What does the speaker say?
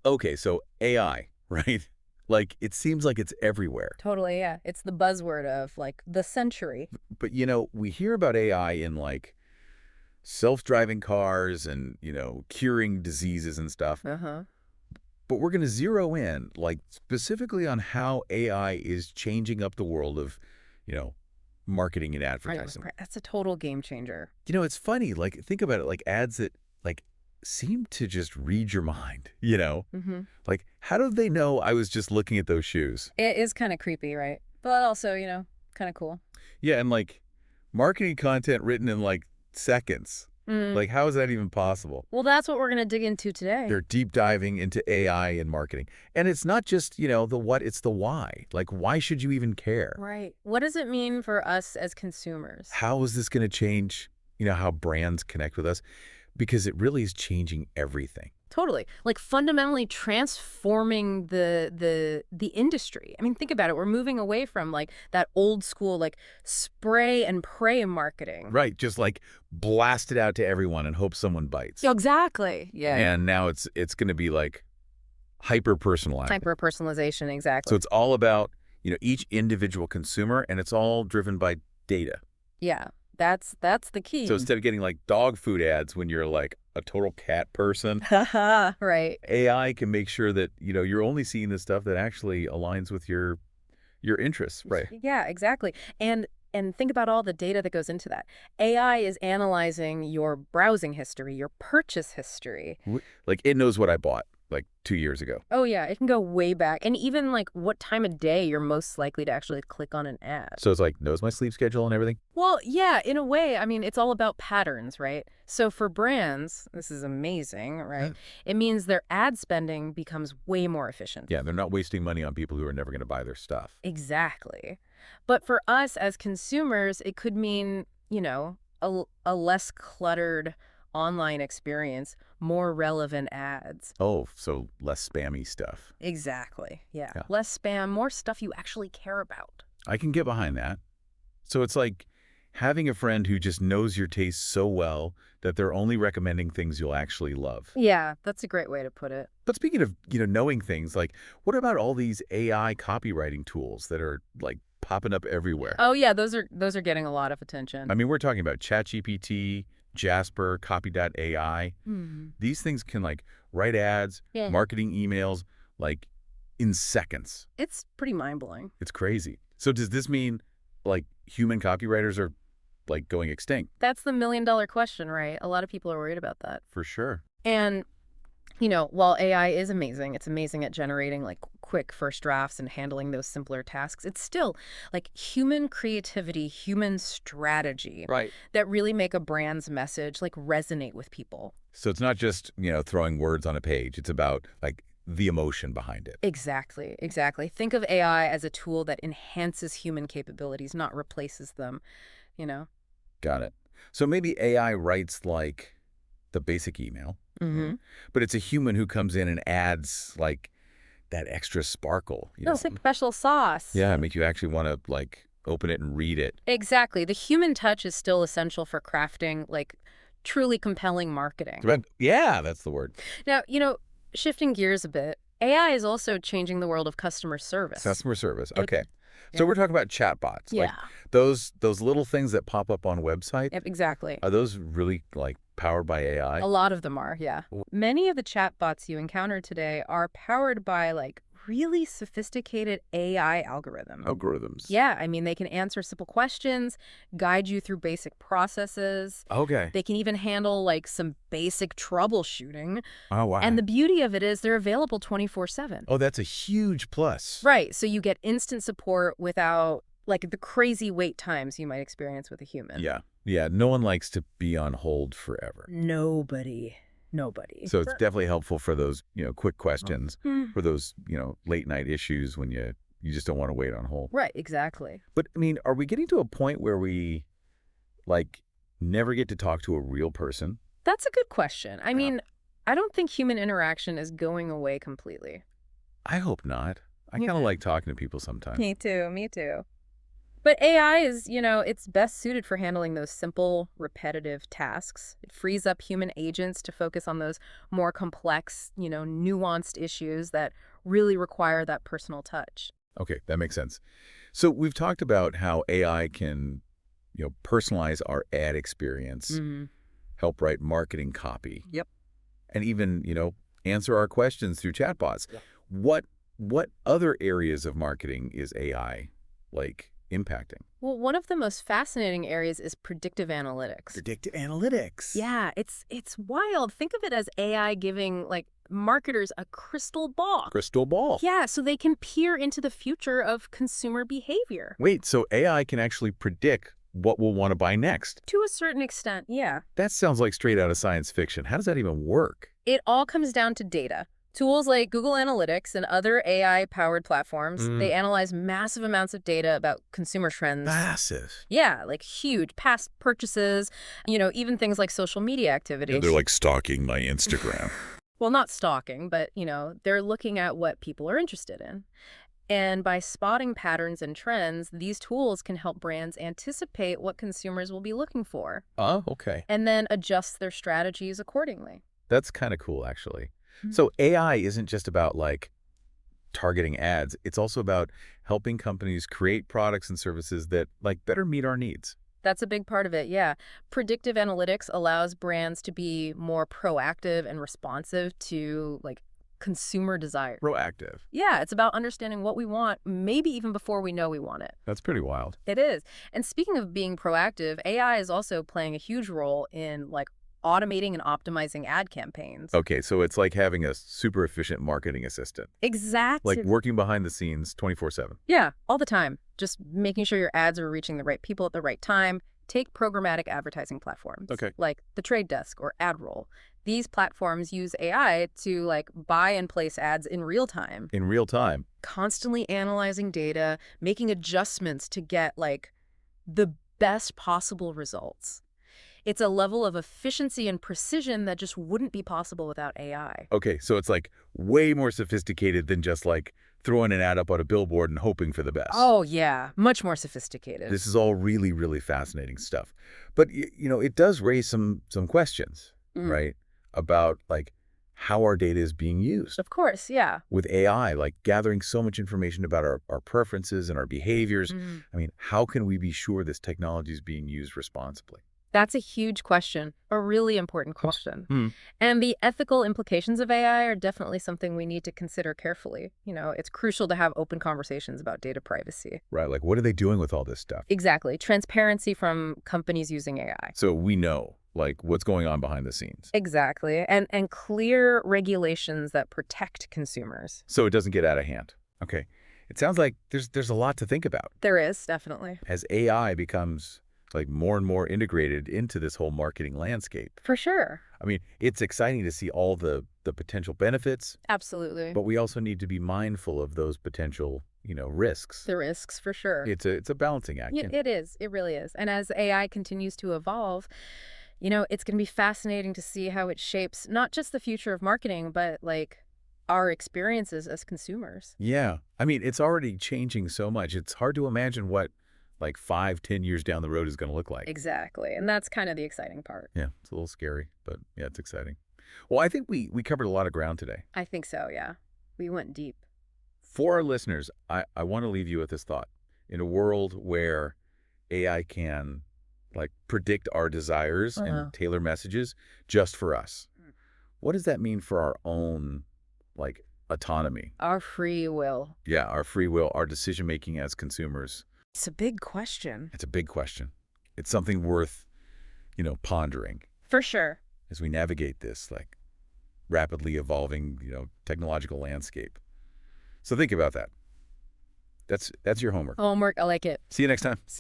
Okay, so AI, right? Like, it seems like it's everywhere. Totally, yeah. It's the buzzword of, like, the century. But, we hear about AI in, like, self-driving cars and, curing diseases and stuff. Uh-huh. But we're going to zero in, like, specifically on how AI is changing up the world of, you know, marketing and advertising. That's a total game changer. It's funny, like, think about it, like, ads that, like, seem to just read your mind, Mm-hmm. Like, how do they know I was just looking at those shoes? It is kind of creepy, right? But also, kind of cool. Yeah, and, like, marketing content written in, like, seconds. Mm. Like, how is that even possible? Well, that's what we're going to dig into today. They're deep diving into AI and marketing. And it's not just, the what, it's the why. Like, why should you even care? Right. What does it mean for us as consumers? How is this going to change, how brands connect with us? Because it really is changing everything. Totally. Like fundamentally transforming the industry. I mean, think about it. We're moving away from like that old school like spray and pray marketing. Right. Just like blast it out to everyone and hope someone bites. Exactly. Yeah. And now it's going to be like hyper personalized. Hyper personalization, So exactly. it's all about, each individual consumer, and it's all driven by data. Yeah. That's the So key. instead of getting like dog food ads when you're like a total cat person, Haha, right. AI can make sure that, you're only seeing the stuff that actually aligns with your interests. Right. Yeah, exactly. And think about all the data that goes into that. AI is analyzing your browsing history, your purchase history. Like it knows what I bought like 2 years ago. Oh yeah, it can go way back. And even like what time of day you're most likely to actually click on an ad. So it's like knows my sleep schedule and everything. Well, yeah, in a way, I mean, it's all about patterns, right? So for brands, this is amazing, right? Uh, It means their ad spending becomes way more efficient. Yeah, they're not wasting money on people who are never going to buy their stuff. Exactly. But for us as consumers, it could mean, a less cluttered online experience, more relevant ads. Oh, so less spammy stuff. Exactly. Yeah. Yeah. Less spam, more stuff you actually care about. I can get behind that. So it's like having a friend who just knows your taste so well that they're only recommending things you'll actually love. Yeah, that's a great way to put it. But speaking of, knowing things, like what about all these AI copywriting tools that are like popping up everywhere? Oh yeah, those are getting a lot of attention. I mean, we're talking about ChatGPT, Jasper, Copy.ai. Hmm. These things can like write ads, Yeah. marketing emails, like in seconds. It's pretty mind-blowing. It's crazy. So does this mean like human copywriters are like going extinct? That's the million-dollar question, right? A lot of people are worried about that. For sure. And while AI is amazing, it's amazing at generating like quick first drafts and handling those simpler tasks. It's still like human creativity, human strategy Right. that really make a brand's message like resonate with people. So it's not just, throwing words on a page. It's about like the emotion behind it. Exactly, exactly. Think of AI as a tool that enhances human capabilities, not replaces them, you know? Got it. So maybe AI writes like the basic email, Mm-hmm. but it's a human who comes in and adds like that extra sparkle, No, it's like special sauce. Yeah, make you actually want to like open it and read it. Exactly. The human touch is still essential for crafting like truly compelling marketing. Yeah, that's the word. Now, shifting gears a bit, AI is also changing the world of customer service. Customer service. It- Okay. So yeah. we're talking about chatbots. Like Yeah. those little things that pop up on website. Yep, exactly. Are those really like powered by AI? A lot of them are, yeah. W- Many of the chatbots you encounter today are powered by like really sophisticated AI algorithms. Algorithms. Yeah, I mean, they can answer simple questions, guide you through basic processes. Okay. They can even handle like some basic troubleshooting. Oh, wow. And the beauty of it is they're available 24/7. Oh, that's a huge plus. Right, so you get instant support without like the crazy wait times you might experience with a human. Yeah. Yeah. No one likes to be on hold forever. Nobody. Nobody. So it's definitely helpful for those, quick questions, Hmm. for those, late night issues when you just don't want to wait on hold. Right, exactly. But I mean, are we getting to a point where we like never get to talk to a real person? That's a good question. I mean, I don't think human interaction is going away completely. I hope not. I Yeah. kind of like talking to people sometimes. Me too, me too. But AI is, it's best suited for handling those simple, repetitive tasks. It frees up human agents to focus on those more complex, nuanced issues that really require that personal touch. Okay, that makes sense. So we've talked about how AI can, personalize our ad experience, Hmm. help write marketing copy, Yep. and even, answer our questions through chatbots. Yeah. What what other areas of marketing is AI like impacting? Well, one of the most fascinating areas is predictive analytics. Predictive analytics. Yeah, it's wild. Think of it as AI giving like marketers a crystal ball. Crystal ball. Yeah, so they can peer into the future of consumer behavior. Wait, so AI can actually predict what we'll want to buy next? To a certain extent, yeah. That sounds like straight out of science fiction. How does that even work? It all comes down to data. Tools like Google Analytics and other AI-powered platforms, they analyze massive amounts of data about consumer trends. Massive. Yeah, like huge past purchases, even things like social media activity. They're like stalking my Instagram. Well, not stalking, but, they're looking at what people are interested in. And by spotting patterns and trends, these tools can help brands anticipate what consumers will be looking for Oh, okay. and then adjust their strategies accordingly. That's kind of cool, actually. Mhm. So AI isn't just about like targeting ads. It's also about helping companies create products and services that like better meet our needs. That's a big part of it, yeah. Predictive analytics allows brands to be more proactive and responsive to like consumer desire. Proactive. Yeah, it's about understanding what we want, maybe even before we know we want it. That's pretty wild. It is. And speaking of being proactive, AI is also playing a huge role in like automating and optimizing ad campaigns. Okay, so it's like having a super efficient marketing assistant, like Exactly. working behind the scenes 24/7. Yeah, all the time. Just making sure your ads are reaching the right people at the right time. Take programmatic advertising platforms Okay. like The Trade Desk or AdRoll. These platforms use AI to like buy and place ads in real time, In real time. constantly analyzing data, making adjustments to get like the best possible results. It's a level of efficiency and precision that just wouldn't be possible without AI. Okay, so it's like way more sophisticated than just like throwing an ad up on a billboard and hoping for the best. Oh, yeah, much more sophisticated. This is all really, really fascinating stuff. But it does raise some questions, Mm. right? About like how our data is being used. Of course, yeah. With AI, like gathering so much information about our preferences and our behaviors. Mhm. I mean, how can we be sure this technology is being used responsibly? That's a huge question, a really important question. Hmm. And the ethical implications of AI are definitely something we need to consider carefully. It's crucial to have open conversations about data privacy. Right, like what are they doing with all this stuff? Exactly. Transparency from companies using AI. So we know like what's going on behind the scenes. Exactly. And clear regulations that protect consumers. So it doesn't get out of hand. Okay. It sounds like there's a lot to think about There is, definitely. as AI becomes like more and more integrated into this whole marketing landscape. For sure. I mean, it's exciting to see all the potential benefits, Absolutely. but we also need to be mindful of those potential, risks. The risks, for sure. It's a balancing act. Yeah, it is. It really is. And as AI continues to evolve, it's going to be fascinating to see how it shapes not just the future of marketing, but like our experiences as consumers. Yeah. I mean, it's already changing so much. It's hard to imagine what like 5, 10 years down the road is going to look like. Exactly. And that's kind of the exciting part. Yeah, it's a little scary, but yeah, it's exciting. Well, I think we covered a lot of ground today. I think so, yeah. We went deep. For our listeners, I want to leave you with this thought. In a world where AI can like predict our desires and tailor messages just for us, what does that mean for our own like autonomy? Our free will. Yeah, our free will, our decision making as consumers. It's a big question. It's a big question. It's something worth, pondering For sure. as we navigate this like rapidly evolving, technological landscape. So think about that. That's your homework. Homework, I like it. See you next time.